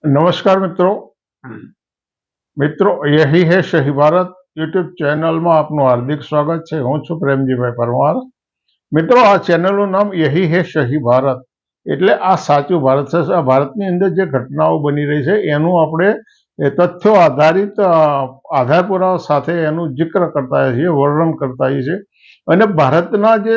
नमस्कार मित्रों। यही है सही भारत यूट्यूब ચેનલમાં આપનું હાર્દિક સ્વાગત છે। હું છું પ્રેમજીભાઈ પરમાર। મિત્રો, આ ચેનલનું નામ યही है सही ભારત એટલે આ સાચું ભારત છે। આ ભારતની અંદર જે ઘટનાઓ બની રહી છે એનું આપણે તથ્યો આધારિત આધાર પુરાવા સાથે એનું જિક્ર કરતા છીએ, વર્ણન કરતા છીએ। અને ભારતના જે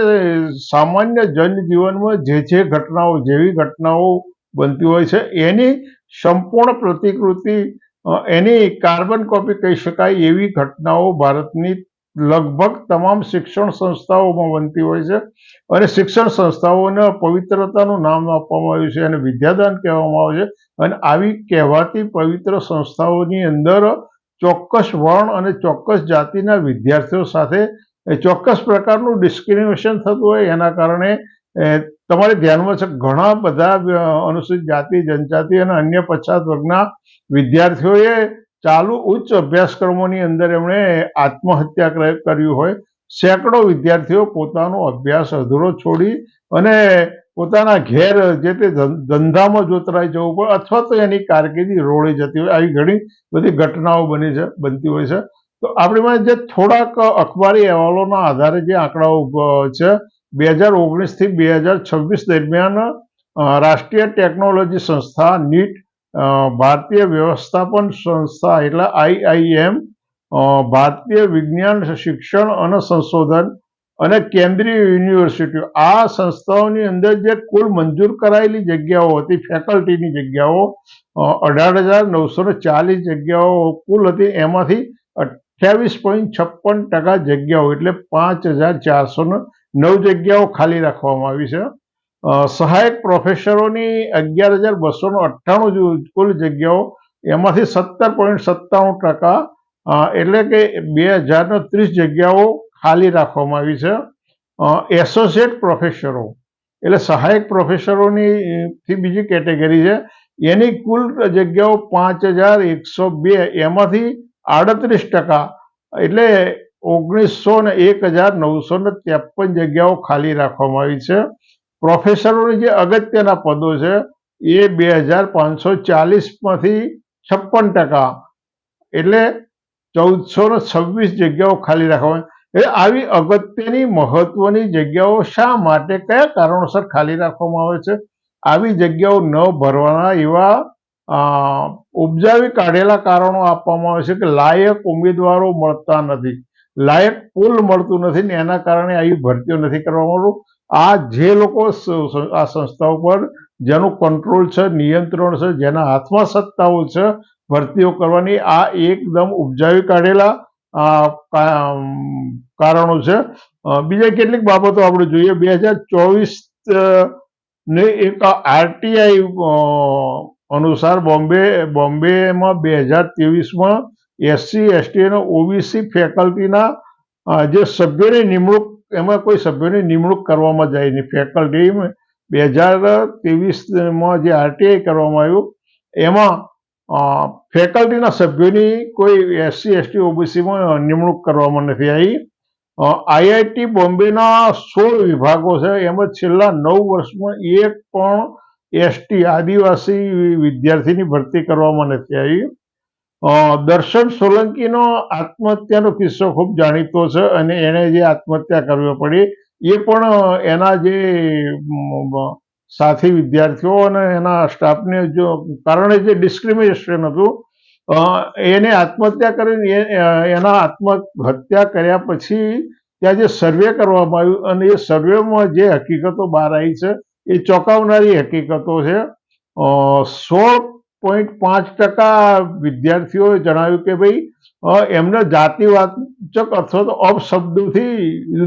સામાન્ય જનજીવનમાં જે ઘટનાઓ જેવી ઘટનાઓ બનતી હોય છે એની સંપૂર્ણ પ્રતિકૃતિ, એની કાર્બન કોપી કહી શકાય એવી ઘટનાઓ ભારતની લગભગ તમામ શિક્ષણ સંસ્થાઓમાં બનતી હોય છે। અને શિક્ષણ સંસ્થાઓને પવિત્રતાનું નામ આપવામાં આવ્યું છે અને વિદ્યાદાન કહેવામાં આવે છે। અને આવી કહેવાતી પવિત્ર સંસ્થાઓની અંદર ચોક્કસ વર્ણ અને ચોક્કસ જાતિના વિદ્યાર્થીઓ સાથે ચોક્કસ પ્રકારનું ડિસ્ક્રિમિનેશન થતું હોય એના કારણે તમારે ધ્યાનમાં છે ઘણા બધા અનુસૂચિત જાતિ, જનજાતિ અને અન્ય પછાત વર્ગના વિદ્યાર્થીઓએ ચાલુ ઉચ્ચ અભ્યાસક્રમોની અંદર એમણે આત્મહત્યા કર્યું હોય। સેંકડો વિદ્યાર્થીઓ પોતાનો અભ્યાસ અધૂરો છોડી અને પોતાના ઘેર જે તે ધંધામાં જોતરાઈ જવું પડે અથવા તો એની કારકિર્દી રોળી જતી હોય। આવી ઘણી બધી ઘટનાઓ બનતી હોય છે। તો આપણી પાસે જે થોડાક અખબારી અહેવાલોના આધારે જે આંકડાઓ છે 2019 થી 2026 દરમિયાન રાષ્ટ્રીય ટેકનોલોજી સંસ્થા નીટ, ભારતીય વ્યવસ્થાપન સંસ્થા એટલે IIM, ભારતીય વિજ્ઞાન શિક્ષણ અને સંશોધન અને કેન્દ્રીય યુનિવર્સિટીઓ, આ સંસ્થાઓની અંદર જે કુલ મંજૂર કરાયેલી જગ્યાઓ હતી, ફેકલ્ટીની જગ્યાઓ 18,940 જગ્યાઓ કુલ હતી। એમાંથી 28.56% જગ્યાઓ એટલે 5,409 જગ્યાઓ ખાલી રાખવામાં આવી છે। સહાયક પ્રોફેસરોની 11,298 કુલ જગ્યાઓ, એમાંથી 17.97% એટલે કે 2,030 જગ્યાઓ ખાલી રાખવામાં આવી છે। એસોસિએટ પ્રોફેસરો એટલે સહાયક પ્રોફેસરોની થી બીજી કેટેગરી છે, એની કુલ જગ્યાઓ 5,102, એમાંથી 38% એટલે 1,953 જગ્યાઓ ખાલી રાખવામાં આવી છે। પ્રોફેસરોની જે અગત્યના પદો છે એ 2,540માંથી 56% એટલે 1,426 જગ્યાઓ ખાલી રાખવામાં આવી। આવી અગત્યની મહત્વની જગ્યાઓ શા માટે, કયા કારણોસર ખાલી રાખવામાં આવે છે? આવી જગ્યાઓ ન ભરવાના એવા ઉપજાવી કાઢેલા કારણો આપવામાં આવે છે કે લાયક ઉમેદવારો મળતા નથી, લાયક પુલ મળતું નથી ને એના કારણે આવી ભરતીઓ નથી કરવામાં આવતું। આ જે લોકો આ સંસ્થાઓ પર જેનું કંટ્રોલ છે, નિયંત્રણ છે, જેના હાથમાં સત્તાઓ છે ભરતીઓ કરવાની, આ એકદમ ઉપજાવી કાઢેલા કારણો છે। બીજા કેટલીક બાબતો આપણે જોઈએ। 2024 ને એક આરટીઆઈ અનુસાર બોમ્બેમાં 2023માં SC, ST અને OBC ફેકલ્ટીના જે સભ્યોની નિમણૂક, એમાં કોઈ સભ્યોની નિમણૂક કરવામાં જાય નહીં। ફેકલ્ટી 2023માં જે આરટીઆઈ કરવામાં આવ્યું એમાં ફેકલ્ટીના સભ્યોની કોઈ SC, ST, OBCમાં નિમણૂક કરવામાં નથી આવી। IIT બોમ્બેના 16 વિભાગો છે, એમાં છેલ્લા 9 વર્ષમાં એક પણ ST આદિવાસી વિદ્યાર્થીની ભરતી કરવામાં નથી આવી। દર્શન સોલંકીનો આત્મહત્યાનો કિસ્સો ખૂબ જાણીતો છે અને એને જે આત્મહત્યા કરવી પડી એ પણ એના જે સાથી વિદ્યાર્થીઓ અને એના સ્ટાફને કારણે જે ડિસ્ક્રિમિનેશન હતું એને આત્મહત્યા કરીને એના આત્મહત્યા કર્યા પછી ત્યાં જે સર્વે કરવામાં આવ્યું અને એ સર્વેમાં જે હકીકતો બહાર આવી છે એ ચોંકાવનારી હકીકતો છે। 16.5% વિદ્યાર્થીઓએ જણાવ્યું કે ભાઈ એમને જાતિવાચક અથવા તો અપશબ્દોથી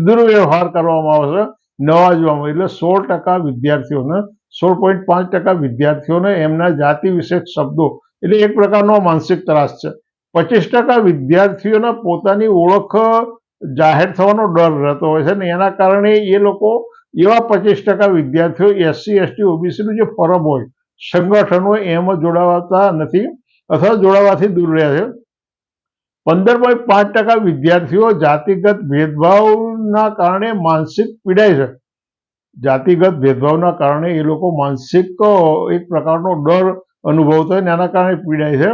દુર્વ્યવહાર કરવામાં આવે છે, નવાજવામાં। એટલે 16% વિદ્યાર્થીઓને 16.5% વિદ્યાર્થીઓને એમના જાતિ વિષયક શબ્દો એટલે એક પ્રકારનો માનસિક ત્રાસ છે। 25% વિદ્યાર્થીઓને પોતાની ઓળખ જાહેર થવાનો ડર રહેતો હોય છે ને એના કારણે એ લોકો એવા 25% વિદ્યાર્થીઓ SC, ST, OBC નું જે ફોરમ હોય, સંગઠન હોય એમાં જોડાવાતા નથી અથવા જોડાવાથી દૂર રહે છે। 15.5% વિદ્યાર્થીઓ જાતિગત ભેદભાવના કારણે માનસિક પીડાય છે। જાતિગત ભેદભાવના કારણે એ લોકો માનસિક એક પ્રકારનો ડર અનુભવતો હોય ને એના કારણે પીડાય છે.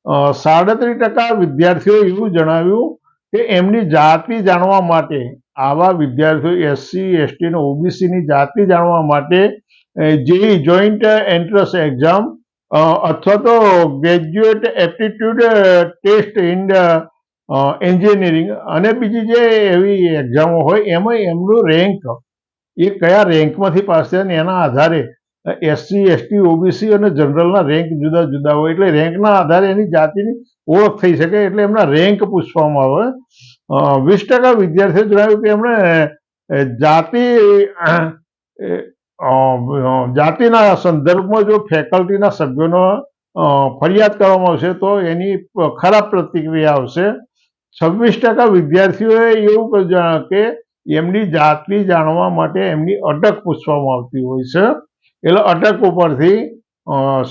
37% વિદ્યાર્થીઓએ એવું જણાવ્યું કે એમની જાતિ જાણવા માટે, આવા વિદ્યાર્થીઓ SC, ST અને OBCની જાતિ જાણવા માટે જેઈ જોઈન્ટ એન્ટ્રન્સ એક્ઝામ અથવા તો graduate aptitude test in engineering અને બીજી જે એવી એક્ઝામો હોય એમાં એમનું રેન્ક, એ કયા રેન્કમાંથી પાસ થયા ને એના આધારે SC, ST, OBC અને જનરલના રેન્ક જુદા જુદા હોય, એટલે રેન્કના આધારે એની જાતિની ઓળખ થઈ શકે, એટલે એમના રેન્ક પૂછવામાં આવે. 20% વિદ્યાર્થીઓ જણાવ્યું કે એમણે જાતિના સંદર્ભમાં જો ફેકલ્ટીના સભ્યોનો ફરિયાદ કરવામાં આવશે તો એની ખરાબ પ્રતિક્રિયા આવશે. 26% વિદ્યાર્થીઓએ એવું કે એમની જાતિ જાણવા માટે એમની અટક પૂછવામાં આવતી હોય છે, એટલે અટક ઉપરથી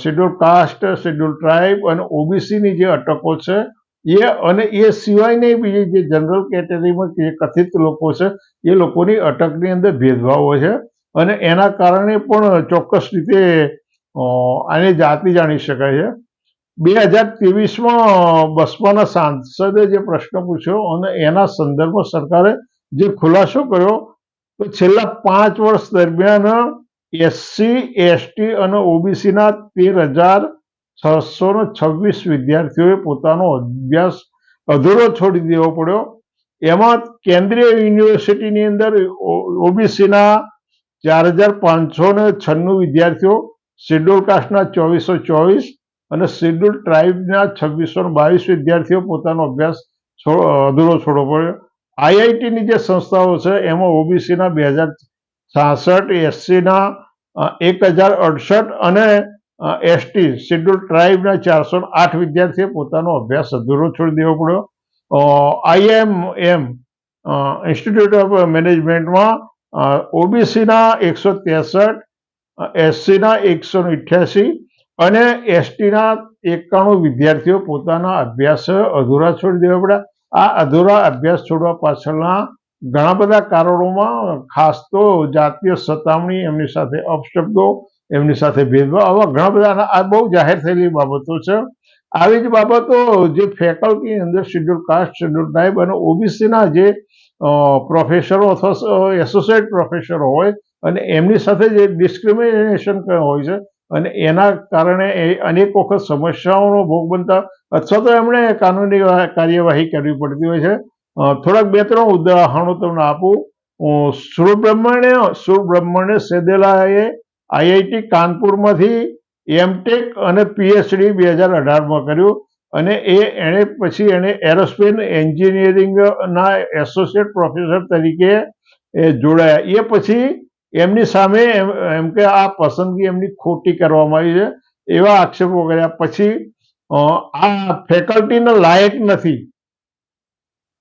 શેડ્યુલ કાસ્ટ, શેડ્યુલ ટ્રાઇબ અને OBCની જે અટકો છે અને એ સિવાયની બીજી જે જનરલ કેટેગરીમાં જે કથિત લોકો છે એ લોકોની અટકની અંદર ભેદભાવ હોય છે અને એના કારણે પણ ચોક્કસ રીતે આની જાતિ જાણી શકાય છે. 2023માં બસપાના સાંસદે જે પ્રશ્ન પૂછ્યો અને એના સંદર્ભમાં સરકારે જે ખુલાસો કર્યો તો છેલ્લા 5 વર્ષ દરમિયાન SC, ST અને OBCના 13,626 વિદ્યાર્થીઓએ પોતાનો અભ્યાસ અધૂરો છોડી દેવો પડ્યો. એમાં કેન્દ્રીય યુનિવર્સિટીની અંદર OBCના 4,596 વિદ્યાર્થીઓ, શેડ્યુલ કાસ્ટના 2,424 અને શેડ્યુલ ટ્રાઇબના 2,622 વિદ્યાર્થીઓ પોતાનો અભ્યાસ અધૂરો છોડવો પડ્યો. IITની જે સંસ્થાઓ છે એમાં OBCના 2,066, SCના 1,068 અને ST શેડ્યુલ ટ્રાઇબના 408 વિદ્યાર્થીઓ પોતાનો અભ્યાસ અધૂરો છોડી દેવો પડ્યો. IIM ઇન્સ્ટિટ્યૂટ ઓફ મેનેજમેન્ટમાં OBCના 163, SCના 188 અને STના 91 વિદ્યાર્થીઓ પોતાના અભ્યાસ અધૂરા છોડી દેવા પડ્યા. આ અધૂરા અભ્યાસ છોડવા પાછળના ઘણા બધા કારણોમાં ખાસ તો જાતીય સતામણી, એમની સાથે અપશબ્દો, એમની સાથે ભેદભાવ, આવા ઘણા બધા આ બહુ જાહેર થયેલી બાબતો છે. આવી જ બાબતો જે ફેકલ્ટીની અંદર શેડ્યુલ કાસ્ટ, શેડ્યુલ ટ્રાઇબ અને OBCના જે પ્રોફેસરો અથવા એસોસિએટ પ્રોફેસરો હોય અને એમની સાથે જે ડિસ્ક્રિમિનેશન હોય છે અને એના કારણે અનેક વખત સમસ્યાઓનો ભોગ બનતા અથવા તો એમણે કાનૂની કાર્યવાહી કરવી પડતી હોય છે. થોડાક 2-3 ઉદાહરણો તમને આપું. સુબ્રમણ્ય સેદેલાએ IIT કાનપુરમાંથી MTech અને PhD 2018માં કર્યું અને એણે પછી એરોસ્પેસ એન્જિનિયરિંગના એસોસિએટ પ્રોફેસર તરીકે જોડાયા. એ પછી એમની સામે એમ કે આ પસંદગી એમની ખોટી કરવામાં આવી છે એવા આક્ષેપો કર્યા. પછી આ ફેકલ્ટીના લાયક નથી,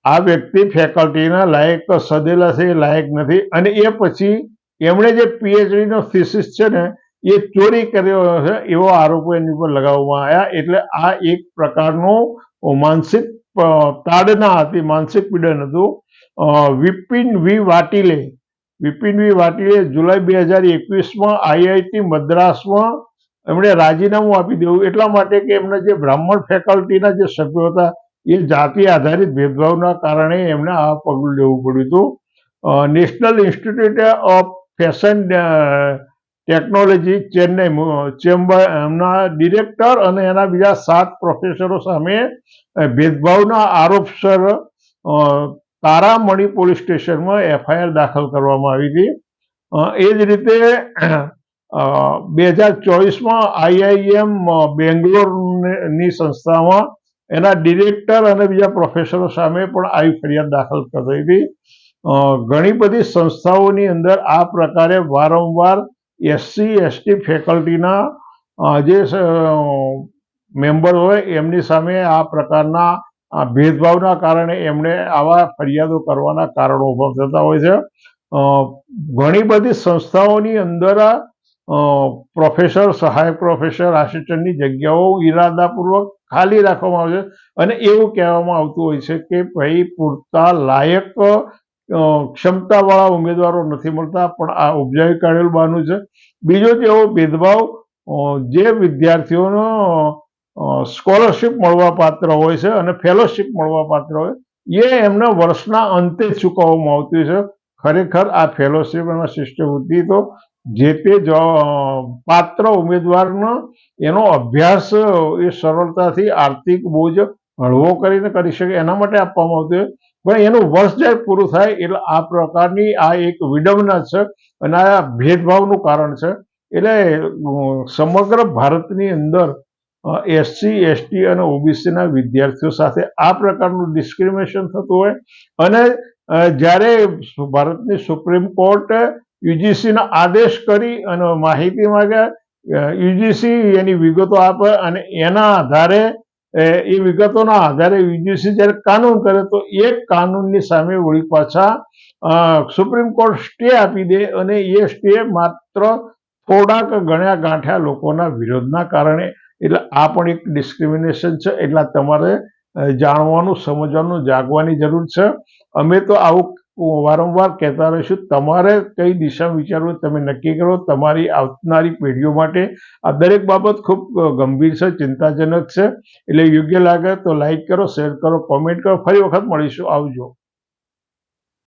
આ વ્યક્તિ ફેકલ્ટીના લાયક, સદેલા છે એ લાયક નથી અને એ પછી એમણે જે PhDનો થીસિસ છે ને એ ચોરી કર્યો છે એવો આરોપો એની ઉપર લગાવવામાં આવ્યા. એટલે આ એક પ્રકારનું માનસિક તાડના હતી, માનસિક પીડન હતું. વિપિન વી વાટીલે જુલાઈ 2021માં IIT મદ્રાસમાં એમણે રાજીનામું આપી દેવું એટલા માટે કે એમના જે બ્રાહ્મણ ફેકલ્ટીના જે સભ્યો હતા એ જાતિ આધારિત ભેદભાવના કારણે એમને આ પગલું લેવું પડ્યું હતું. National institute of fashion technology chamber એમના ડિરેક્ટર અને એના બીજા 7 પ્રોફેસરો સામે ભેદભાવના આરોપસર તારામણી પોલીસ સ્ટેશનમાં FIR દાખલ કરવામાં આવી હતી. એ જ રીતે 2024માં IIM બેંગ્લોરની સંસ્થામાં એના ડિરેક્ટર અને બીજા પ્રોફેસરો સામે પણ આવી ફરિયાદ દાખલ કરી હતી. ઘણી બધી સંસ્થાઓની અંદર આ પ્રકારે વારંવાર SC, ST ફેકલ્ટીના જે મેમ્બર હોય એમની સામે આ પ્રકારના ભેદભાવના કારણે એમણે આવા ફરિયાદો કરવાના કારણો ઉભા થતા હોય છે. ઘણી બધી સંસ્થાઓની અંદર પ્રોફેસર, સહાયક પ્રોફેસર, આસિસ્ટન્ટની જગ્યાઓ ઈરાદાપૂર્વક ખાલી રાખવામાં આવે છે અને એવું કહેવામાં આવતું હોય છે કે ભાઈ પૂરતા લાયક ક્ષમતાવાળા ઉમેદવારો નથી મળતા, પણ આ ઉપજાવી કાઢેલું બહાનું છે. બીજો તેવો ભેદભાવ જે વિદ્યાર્થીઓનો સ્કોલરશિપ મળવા પાત્ર હોય છે અને ફેલોશિપ મળવા પાત્ર હોય એ એમના વર્ષના અંતે ચૂકવવામાં આવતી છે. ખરેખર આ ફેલોશિપ અને શિષ્યવૃત્તિ તો જે તે પાત્ર ઉમેદવારનો એનો અભ્યાસ એ સરળતાથી આર્થિક બોજ હળવો કરીને કરી શકે એના માટે આપવામાં આવતું હોય, પણ એનું વર્ષ જ્યારે પૂરું થાય એટલે આ પ્રકારની આ એક વિડંબના છે અને આ ભેદભાવનું કારણ છે. એટલે સમગ્ર ભારતની અંદર એસસી, એસટી અને ઓબીસીના વિદ્યાર્થીઓ સાથે આ પ્રકારનું ડિસ્ક્રિમિનેશન થતું હોય અને જ્યારે ભારતની સુપ્રીમ કોર્ટ યુજીસીનો આદેશ કરી અને માહિતી માંગે, યુજીસી એની વિગતો આપે અને એના આધારે એ વિગતોના આધારે યુજીસી જ્યારે કાનૂન કરે તો એ કાનૂનની સામે વળી પાછા સુપ્રીમ કોર્ટ સ્ટે આપી દે અને એ સ્ટે માત્ર થોડાક ગણ્યા ગાંઠ્યા લોકોના વિરોધના કારણે. એટલે આ પણ એક ડિસ્ક્રિમિનેશન છે. એટલે તમારે જાણવાનું, સમજવાનું, જાગવાની જરૂર છે. અમે તો આવું વારંવાર કહેતા રહીશું. તમારે કઈ દિશા વિચારવું તમે નક્કી કરો. તમારી આવનારી પેઢીઓ માટે આ દરેક બાબત ખૂબ ગંભીર છે, ચિંતાજનક છે. એટલે યોગ્ય લાગે તો લાઈક કરો, શેર કરો, કોમેન્ટ કરો. ફરી વખત મળીશું. આવજો.